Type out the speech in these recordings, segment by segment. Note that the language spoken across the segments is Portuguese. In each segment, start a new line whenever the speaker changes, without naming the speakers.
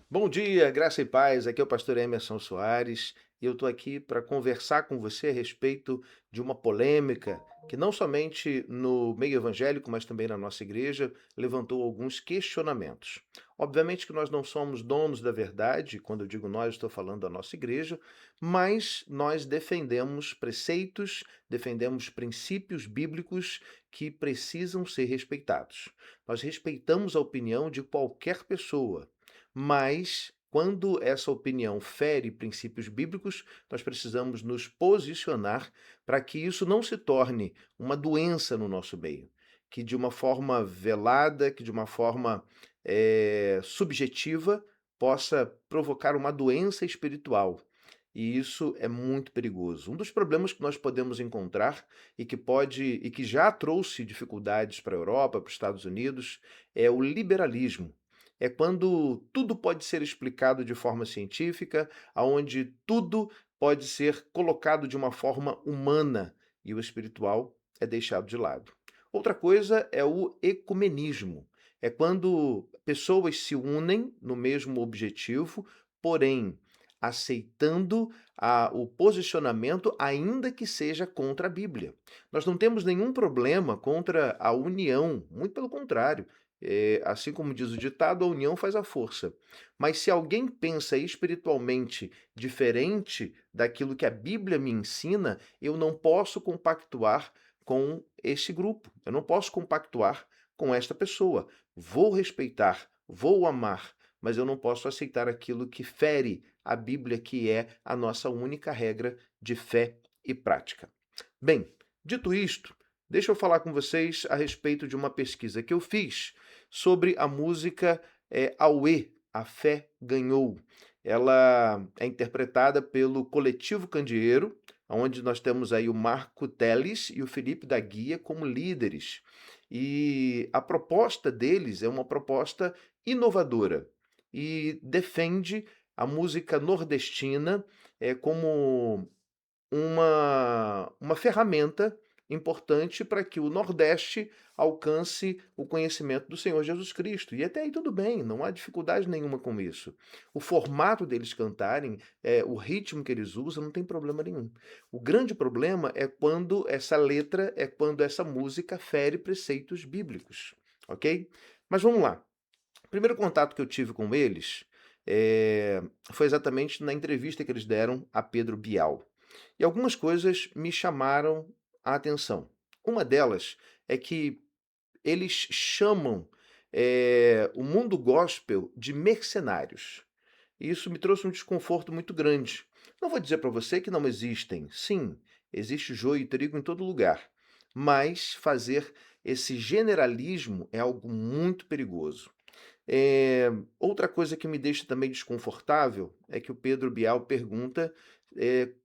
Bom dia, graça e paz. Aqui é o pastor Emerson Soares e eu estou aqui para conversar com você a respeito de uma polêmica que não somente no meio evangélico, mas também na nossa igreja, levantou alguns questionamentos. Obviamente que nós não somos donos da verdade, quando eu digo nós, estou falando da nossa igreja, mas nós defendemos preceitos, defendemos princípios bíblicos que precisam ser respeitados. Nós respeitamos a opinião de qualquer pessoa, mas quando essa opinião fere princípios bíblicos, nós precisamos nos posicionar para que isso não se torne uma doença no nosso meio, que de uma forma velada, que de uma forma subjetiva, possa provocar uma doença espiritual. E isso é muito perigoso. Um dos problemas que nós podemos encontrar e que já trouxe dificuldades para a Europa, para os Estados Unidos, é o liberalismo. É quando tudo pode ser explicado de forma científica, aonde tudo pode ser colocado de uma forma humana e o espiritual é deixado de lado. Outra coisa é o ecumenismo. É quando pessoas se unem no mesmo objetivo, porém aceitando o posicionamento, ainda que seja contra a Bíblia. Nós não temos nenhum problema contra a união, muito pelo contrário. Assim como diz o ditado, a união faz a força. Mas se alguém pensa espiritualmente diferente daquilo que a Bíblia me ensina, eu não posso compactuar com esse grupo. Eu não posso compactuar com esta pessoa. Vou respeitar, vou amar, mas eu não posso aceitar aquilo que fere a Bíblia, que é a nossa única regra de fé e prática. Bem, dito isto, deixa eu falar com vocês a respeito de uma pesquisa que eu fiz sobre a música Auê, A Fé Ganhou. Ela é interpretada pelo Coletivo Candeeiro, onde nós temos aí o Marco Teles e o Felipe da Guia como líderes. E a proposta deles é uma proposta inovadora e defende a música nordestina como uma ferramenta importante para que o Nordeste alcance o conhecimento do Senhor Jesus Cristo. E até aí tudo bem, não há dificuldade nenhuma com isso. O formato deles cantarem, o ritmo que eles usam, não tem problema nenhum. O grande problema é quando essa música fere preceitos bíblicos, ok? Mas vamos lá. O primeiro contato que eu tive com eles foi exatamente na entrevista que eles deram a Pedro Bial. E algumas coisas me chamaram a atenção. Uma delas é que eles chamam o mundo gospel de mercenários. E isso me trouxe um desconforto muito grande. Não vou dizer para você que não existem. Sim, existe joio e trigo em todo lugar. Mas fazer esse generalismo é algo muito perigoso. Outra coisa que me deixa também desconfortável é que o Pedro Bial pergunta,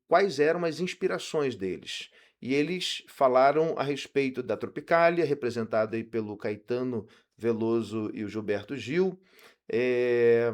quais eram as inspirações deles. E eles falaram a respeito da Tropicália, representada aí pelo Caetano Veloso e o Gilberto Gil, eh,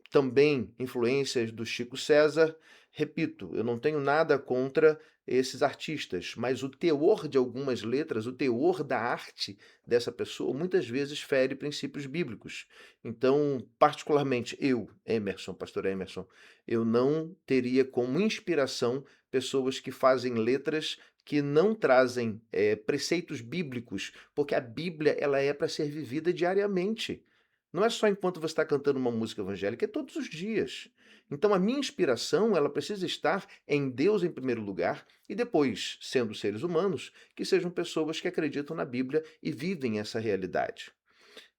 também influências do Chico César. Repito, eu não tenho nada contra esses artistas, mas o teor de algumas letras, o teor da arte dessa pessoa, muitas vezes fere princípios bíblicos. Então, particularmente eu, Emerson, pastor Emerson, eu não teria como inspiração pessoas que fazem letras que não trazem preceitos bíblicos, porque a Bíblia ela é para ser vivida diariamente. Não é só enquanto você está cantando uma música evangélica, é todos os dias. Então a minha inspiração, ela precisa estar em Deus em primeiro lugar e depois, sendo seres humanos, que sejam pessoas que acreditam na Bíblia e vivem essa realidade.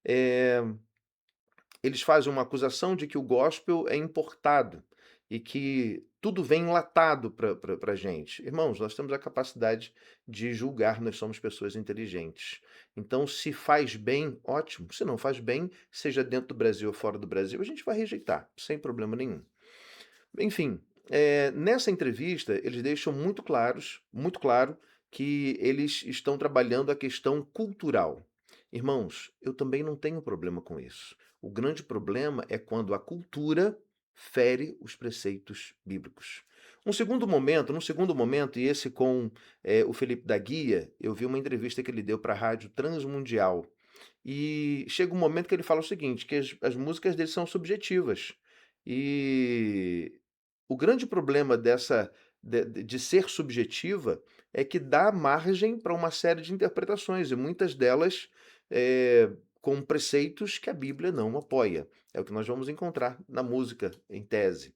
Eh, Eles fazem uma acusação de que o gospel é importado e que tudo vem enlatado para a gente. Irmãos, nós temos a capacidade de julgar, nós somos pessoas inteligentes. Então, se faz bem, ótimo. Se não faz bem, seja dentro do Brasil ou fora do Brasil, a gente vai rejeitar, sem problema nenhum. Enfim, nessa entrevista, eles deixam muito claro, que eles estão trabalhando a questão cultural. Irmãos, eu também não tenho problema com isso. O grande problema é quando a cultura fere os preceitos bíblicos. Num segundo momento, e esse com o Felipe da Guia, eu vi uma entrevista que ele deu para a Rádio Transmundial. E chega um momento que ele fala o seguinte, que as músicas dele são subjetivas. E o grande problema dessa de ser subjetiva é que dá margem para uma série de interpretações, e muitas delas, com preceitos que a Bíblia não apoia. É o que nós vamos encontrar na música, em tese.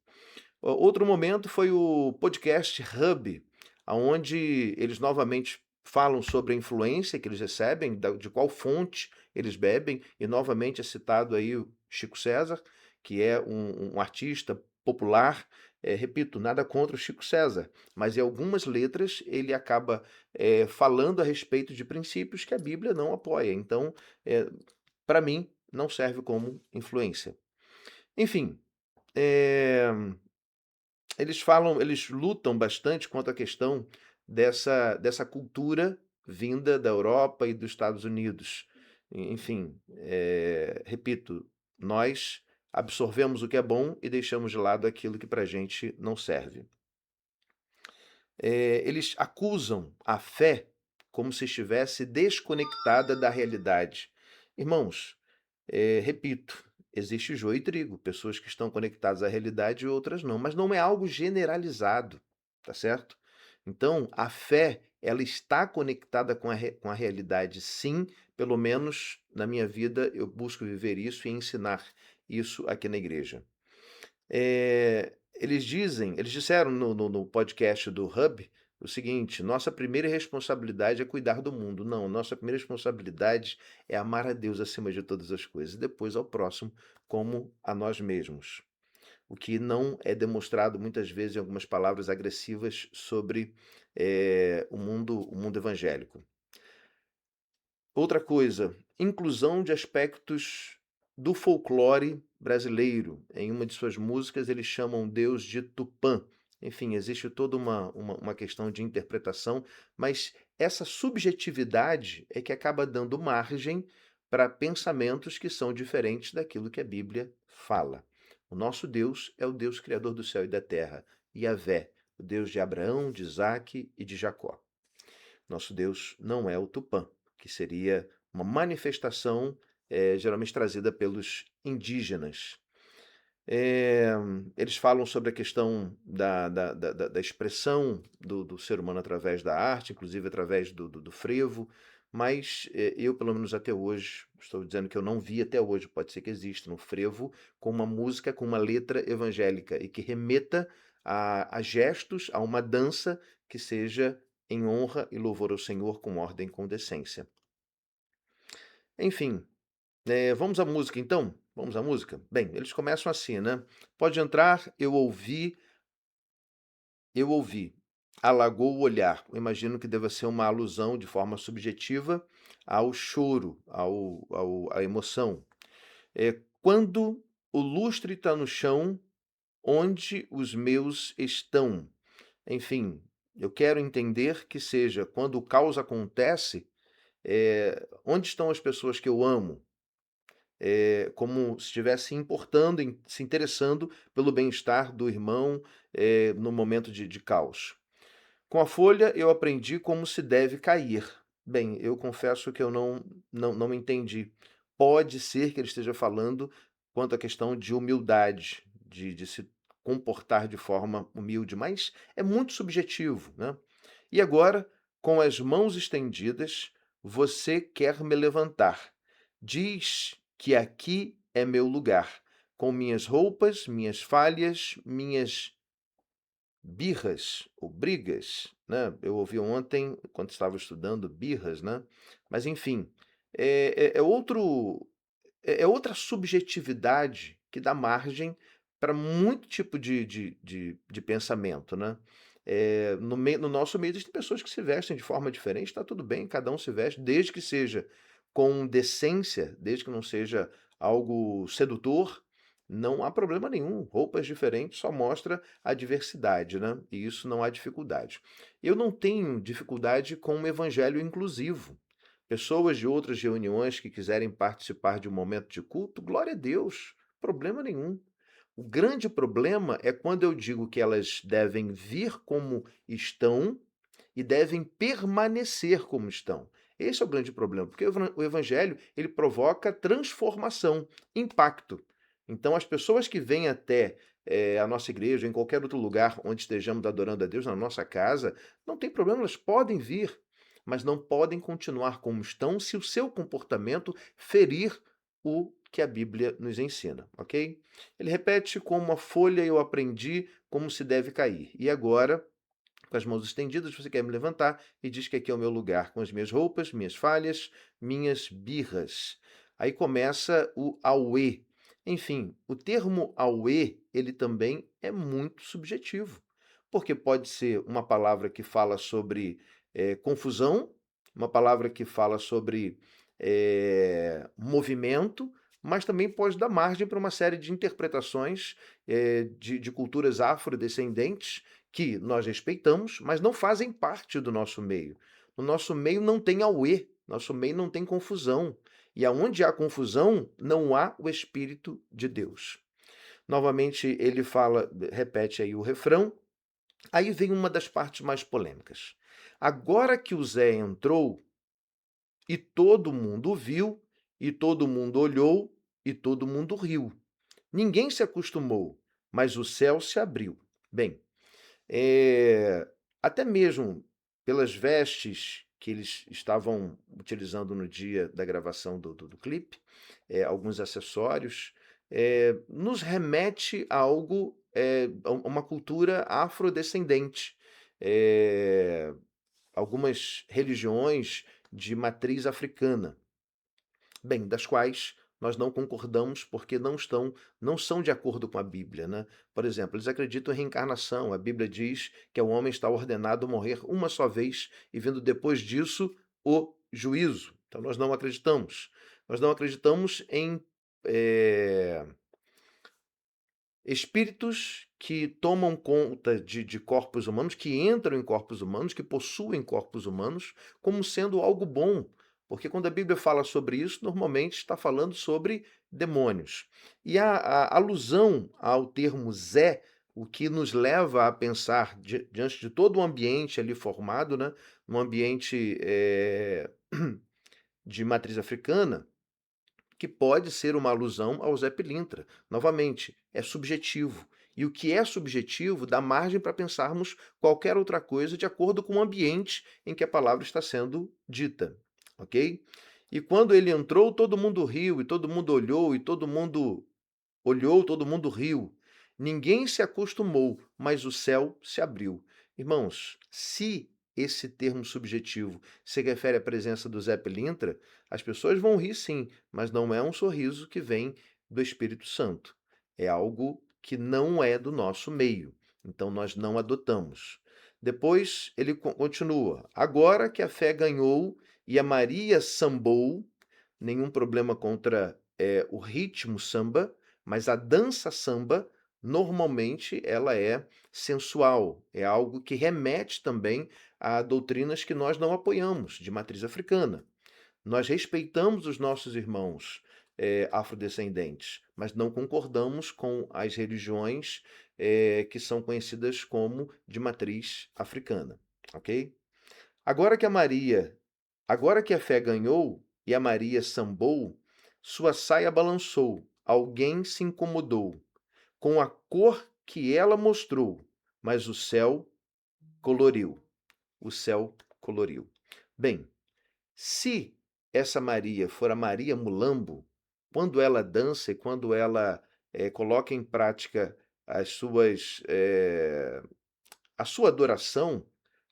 Outro momento foi o podcast Hub, aonde eles novamente falam sobre a influência que eles recebem, de qual fonte eles bebem, e novamente é citado aí o Chico César, que é um artista popular. Repito, nada contra o Chico César, mas em algumas letras ele acaba falando a respeito de princípios que a Bíblia não apoia. Então, para mim, não serve como influência. Enfim, eh, eles lutam bastante contra a questão dessa cultura vinda da Europa e dos Estados Unidos. Enfim, repito, nós absorvemos o que é bom e deixamos de lado aquilo que para a gente não serve. Eles acusam a fé como se estivesse desconectada da realidade. Irmãos, repito, existe joio e trigo, pessoas que estão conectadas à realidade e outras não, mas não é algo generalizado, tá certo? Então, a fé, ela está conectada com a realidade, sim, pelo menos na minha vida eu busco viver isso e ensinar isso aqui na igreja. Eles disseram no podcast do Hub o seguinte: nossa primeira responsabilidade é cuidar do mundo. Não, nossa primeira responsabilidade é amar a Deus acima de todas as coisas, e depois ao próximo como a nós mesmos. O que não é demonstrado muitas vezes em algumas palavras agressivas sobre o mundo evangélico. Outra coisa, inclusão de aspectos do folclore brasileiro. Em uma de suas músicas, eles chamam Deus de Tupã. Enfim, existe toda uma questão de interpretação, mas essa subjetividade é que acaba dando margem para pensamentos que são diferentes daquilo que a Bíblia fala. O nosso Deus é o Deus criador do céu e da terra, Yahvé, o Deus de Abraão, de Isaque e de Jacó. Nosso Deus não é o Tupã, que seria uma manifestação geralmente trazida pelos indígenas. Eh, Eles falam sobre a questão da expressão do ser humano através da arte, inclusive através do frevo, mas eu, pelo menos até hoje, estou dizendo que eu não vi até hoje, pode ser que exista, no frevo, com uma música, com uma letra evangélica e que remeta a gestos, a uma dança que seja em honra e louvor ao Senhor com ordem e com decência. Enfim, vamos à música então? Vamos à música? Bem, eles começam assim, né? Pode entrar, eu ouvi, alagou o olhar. Eu imagino que deva ser uma alusão de forma subjetiva ao choro, à emoção. Quando o lustre está no chão, onde os meus estão? Enfim, eu quero entender que seja quando o caos acontece, onde estão as pessoas que eu amo? Como se estivesse importando, se interessando pelo bem-estar do irmão, no momento de caos. Com a folha eu aprendi como se deve cair. Bem, eu confesso que eu não entendi. Pode ser que ele esteja falando quanto à questão de humildade, de se comportar de forma humilde, mas é muito subjetivo, né? E agora, com as mãos estendidas, você quer me levantar. Diz que aqui é meu lugar, com minhas roupas, minhas falhas, minhas birras ou brigas, né? Eu ouvi ontem, quando estava estudando, birras, né? Mas enfim, é outro, é outra subjetividade que dá margem para muito tipo de pensamento, né? No nosso meio existem pessoas que se vestem de forma diferente, está tudo bem, cada um se veste, desde que seja com decência, desde que não seja algo sedutor, não há problema nenhum. Roupas diferentes só mostra a diversidade, né? E isso não há dificuldade. Eu não tenho dificuldade com o evangelho inclusivo. Pessoas de outras reuniões que quiserem participar de um momento de culto, glória a Deus, problema nenhum. O grande problema é quando eu digo que elas devem vir como estão e devem permanecer como estão. Esse é o grande problema, porque o evangelho, ele provoca transformação, impacto. Então as pessoas que vêm até a nossa igreja, em qualquer outro lugar onde estejamos adorando a Deus, na nossa casa, não tem problema, elas podem vir, mas não podem continuar como estão se o seu comportamento ferir o que a Bíblia nos ensina, ok? Ele repete: como uma folha eu aprendi como se deve cair. E agora, com as mãos estendidas, você quer me levantar e diz que aqui é o meu lugar, com as minhas roupas, minhas falhas, minhas birras. Aí começa o auê. Enfim, o termo auê, ele também é muito subjetivo, porque pode ser uma palavra que fala sobre confusão, uma palavra que fala sobre movimento, mas também pode dar margem para uma série de interpretações de culturas afrodescendentes que nós respeitamos, mas não fazem parte do nosso meio. No nosso meio não tem auê, nosso meio não tem confusão. E aonde há confusão, não há o Espírito de Deus. Novamente ele fala, repete aí o refrão, aí vem uma das partes mais polêmicas. Agora que o Zé entrou, e todo mundo viu, e todo mundo olhou, e todo mundo riu. Ninguém se acostumou, mas o céu se abriu. Bem, até mesmo pelas vestes que eles estavam utilizando no dia da gravação do clipe, alguns acessórios, nos remete a algo, a uma cultura afrodescendente. Algumas religiões de matriz africana. Bem, das quais nós não concordamos porque não são de acordo com a Bíblia, né? Por exemplo, eles acreditam em reencarnação. A Bíblia diz que o homem está ordenado a morrer uma só vez e vindo depois disso o juízo. Então nós não acreditamos. Nós não acreditamos em espíritos que tomam conta de corpos humanos, que entram em corpos humanos, que possuem corpos humanos, como sendo algo bom. Porque quando a Bíblia fala sobre isso, normalmente está falando sobre demônios. E a alusão ao termo Zé, o que nos leva a pensar, diante de todo o ambiente ali formado, né, um ambiente de matriz africana, que pode ser uma alusão ao Zé Pilintra. Novamente, é subjetivo. E o que é subjetivo dá margem para pensarmos qualquer outra coisa de acordo com o ambiente em que a palavra está sendo dita, ok? E quando ele entrou, todo mundo riu, e todo mundo olhou, e todo mundo olhou, todo mundo riu. Ninguém se acostumou, mas o céu se abriu. Irmãos, se esse termo subjetivo se refere à presença do Zé Pilintra, as pessoas vão rir sim, mas não é um sorriso que vem do Espírito Santo. É algo que não é do nosso meio. Então nós não adotamos. Depois ele continua. Agora que a fé ganhou e a Maria sambou, nenhum problema contra o ritmo samba, mas a dança samba, normalmente, ela é sensual, é algo que remete também a doutrinas que nós não apoiamos, de matriz africana. Nós respeitamos os nossos irmãos afrodescendentes, mas não concordamos com as religiões que são conhecidas como de matriz africana, ok? Agora que a Maria, agora que a fé ganhou e a Maria sambou, sua saia balançou, alguém se incomodou com a cor que ela mostrou, mas o céu coloriu. O céu coloriu. Bem, se essa Maria for a Maria Mulambo, quando ela dança e quando ela coloca em prática a sua adoração,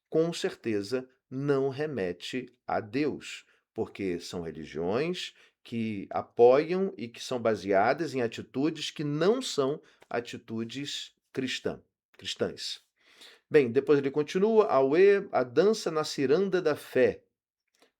com certeza não remete a Deus, porque são religiões que apoiam e que são baseadas em atitudes que não são atitudes cristãs. Bem, depois ele continua, Auê, a dança na ciranda da fé,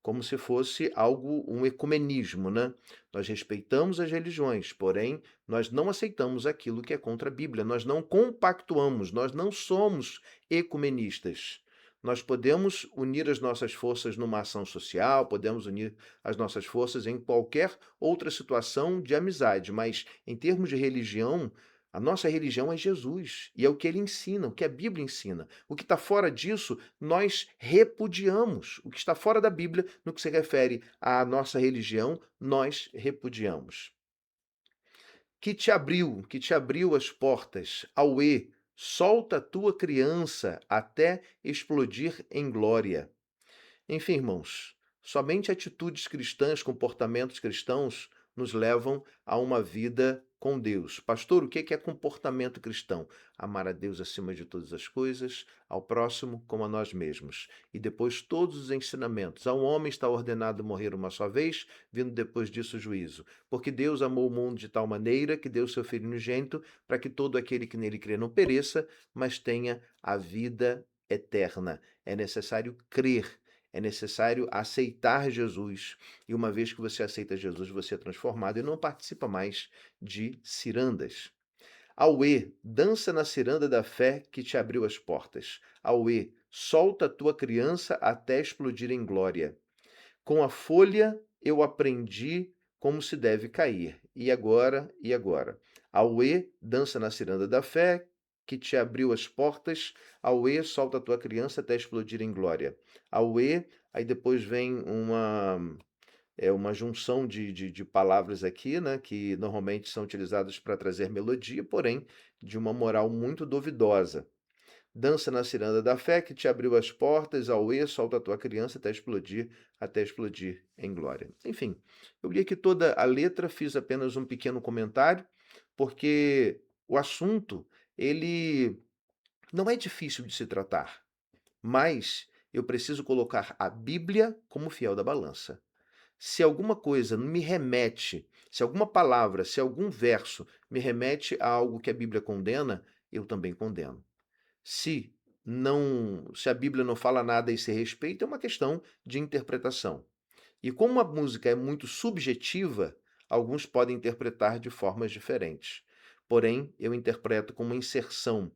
como se fosse algo, um ecumenismo, né? Nós respeitamos as religiões, porém, nós não aceitamos aquilo que é contra a Bíblia, nós não compactuamos, nós não somos ecumenistas. Nós podemos unir as nossas forças numa ação social, podemos unir as nossas forças em qualquer outra situação de amizade, mas em termos de religião, A nossa religião é Jesus, e é o que ele ensina, o que a Bíblia ensina. O que está fora disso, nós repudiamos. O que está fora da Bíblia, no que se refere à nossa religião, nós repudiamos. Que te abriu as portas, auê, solta a tua criança até explodir em glória. Enfim, irmãos, somente atitudes cristãs, comportamentos cristãos nos levam a uma vida com Deus. Pastor, o que é comportamento cristão? Amar a Deus acima de todas as coisas, ao próximo como a nós mesmos. E depois todos os ensinamentos. Ao homem está ordenado morrer uma só vez, vindo depois disso o juízo. Porque Deus amou o mundo de tal maneira que deu seu Filho unigênito para que todo aquele que nele crê não pereça, mas tenha a vida eterna. É necessário crer. É necessário aceitar Jesus. E uma vez que você aceita Jesus, você é transformado e não participa mais de cirandas. Auê, dança na ciranda da fé que te abriu as portas. Auê, solta a tua criança até explodir em glória. Com a folha eu aprendi como se deve cair. E agora, e agora? Auê, dança na ciranda da fé, que te abriu as portas. Auê, solta a tua criança até explodir em glória. Auê, aí depois vem uma junção de palavras aqui, né, que normalmente são utilizadas para trazer melodia, porém de uma moral muito duvidosa. Dança na ciranda da fé que te abriu as portas, auê, solta a tua criança até explodir em glória. Enfim, eu li aqui toda a letra, fiz apenas um pequeno comentário, porque o assunto, ele não é difícil de se tratar, mas eu preciso colocar a Bíblia como fiel da balança. Se alguma coisa me remete, se alguma palavra, se algum verso me remete a algo que a Bíblia condena, eu também condeno. Se se a Bíblia não fala nada a esse respeito, é uma questão de interpretação. E como a música é muito subjetiva, alguns podem interpretar de formas diferentes. Porém, eu interpreto como uma inserção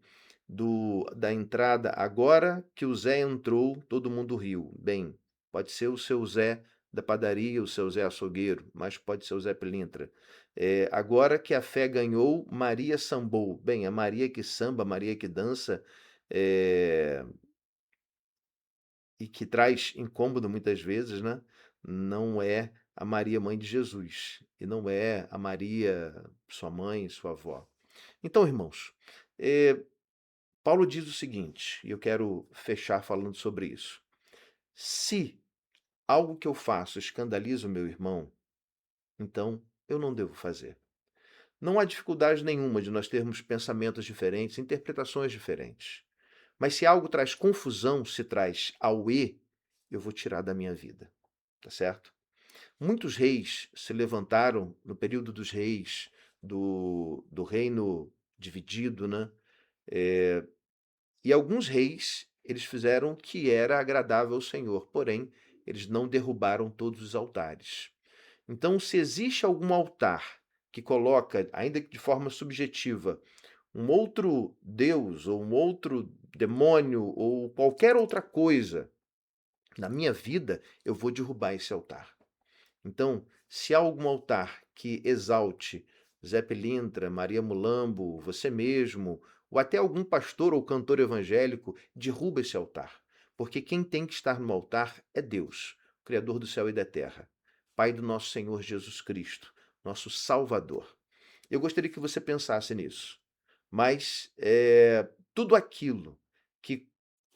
da entrada agora que o Zé entrou, todo mundo riu. Bem, pode ser o seu Zé da padaria, o seu Zé açougueiro, mas pode ser o Zé Pilintra. Agora que a fé ganhou, Maria sambou. Bem, a Maria que samba, a Maria que dança, é, e que traz incômodo muitas vezes, né? Não é a Maria, mãe de Jesus, e não é a Maria, sua mãe, sua avó. Então, irmãos, eh, Paulo diz o seguinte, e eu quero fechar falando sobre isso. Se algo que eu faço escandaliza o meu irmão, então eu não devo fazer. Não há dificuldade nenhuma de nós termos pensamentos diferentes, interpretações diferentes. Mas se algo traz confusão, se traz auê, eu vou tirar da minha vida, tá certo? Muitos reis se levantaram no período dos reis, do reino dividido, né? E alguns reis, eles fizeram o que era agradável ao Senhor, porém, eles não derrubaram todos os altares. Então, se existe algum altar que coloca, ainda que de forma subjetiva, um outro Deus ou um outro demônio ou qualquer outra coisa na minha vida, eu vou derrubar esse altar. Então, se há algum altar que exalte Zé Pilintra, Maria Mulambo, você mesmo, ou até algum pastor ou cantor evangélico, derruba esse altar. Porque quem tem que estar no altar é Deus, Criador do céu e da terra, Pai do nosso Senhor Jesus Cristo, nosso Salvador. Eu gostaria que você pensasse nisso. Mas tudo aquilo que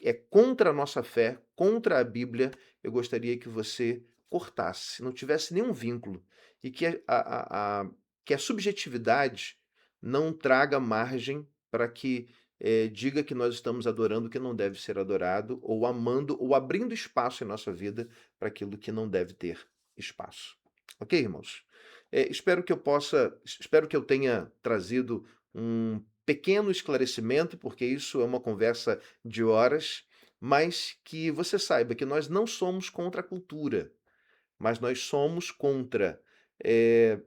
é contra a nossa fé, contra a Bíblia, eu gostaria que você cortasse, não tivesse nenhum vínculo. E que que a subjetividade não traga margem para que diga que nós estamos adorando o que não deve ser adorado, ou amando, ou abrindo espaço em nossa vida para aquilo que não deve ter espaço. Ok, irmãos? Espero que eu tenha trazido um pequeno esclarecimento, porque isso é uma conversa de horas, mas que você saiba que nós não somos contra a cultura, mas nós somos contra eh,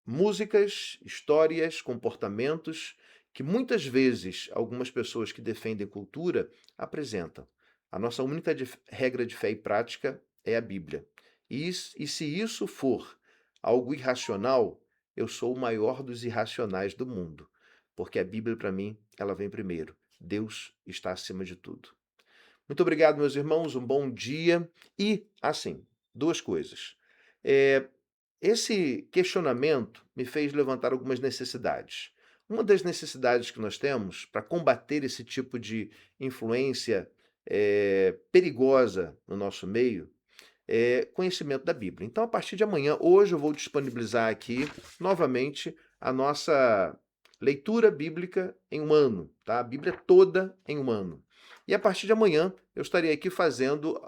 músicas, histórias, comportamentos que muitas vezes algumas pessoas que defendem cultura apresentam. A nossa única regra de fé e prática é a Bíblia. E se isso for algo irracional, eu sou o maior dos irracionais do mundo. porque a Bíblia, para mim, ela vem primeiro. Deus está acima de tudo. Muito obrigado, meus irmãos, um bom dia. E, assim, duas coisas. Eh, Esse questionamento me fez levantar algumas necessidades. Uma das necessidades que nós temos para combater esse tipo de influência, perigosa no nosso meio, é conhecimento da Bíblia. Então, a partir de amanhã, hoje eu vou disponibilizar aqui novamente a nossa leitura bíblica em um ano, tá? A Bíblia toda em um ano. E a partir de amanhã eu estarei aqui fazendo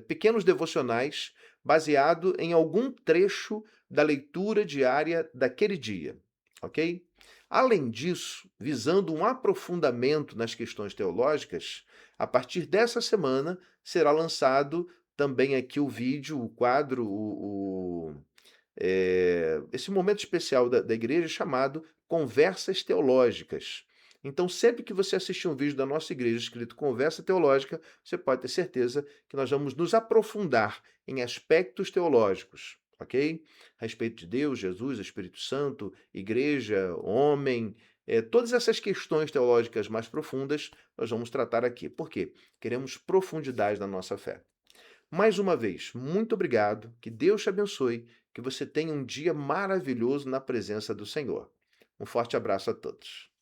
pequenos devocionais baseado em algum trecho da leitura diária daquele dia, ok? Além disso, visando um aprofundamento nas questões teológicas, a partir dessa semana será lançado também aqui o vídeo, o quadro, esse momento especial da igreja chamado Conversas Teológicas. Então, sempre que você assistir um vídeo da nossa igreja escrito Conversa Teológica, você pode ter certeza que nós vamos nos aprofundar em aspectos teológicos, ok? A respeito de Deus, Jesus, Espírito Santo, igreja, homem, todas essas questões teológicas mais profundas nós vamos tratar aqui. Por quê? Queremos profundidade na nossa fé. Mais uma vez, muito obrigado, que Deus te abençoe, que você tenha um dia maravilhoso na presença do Senhor. Um forte abraço a todos.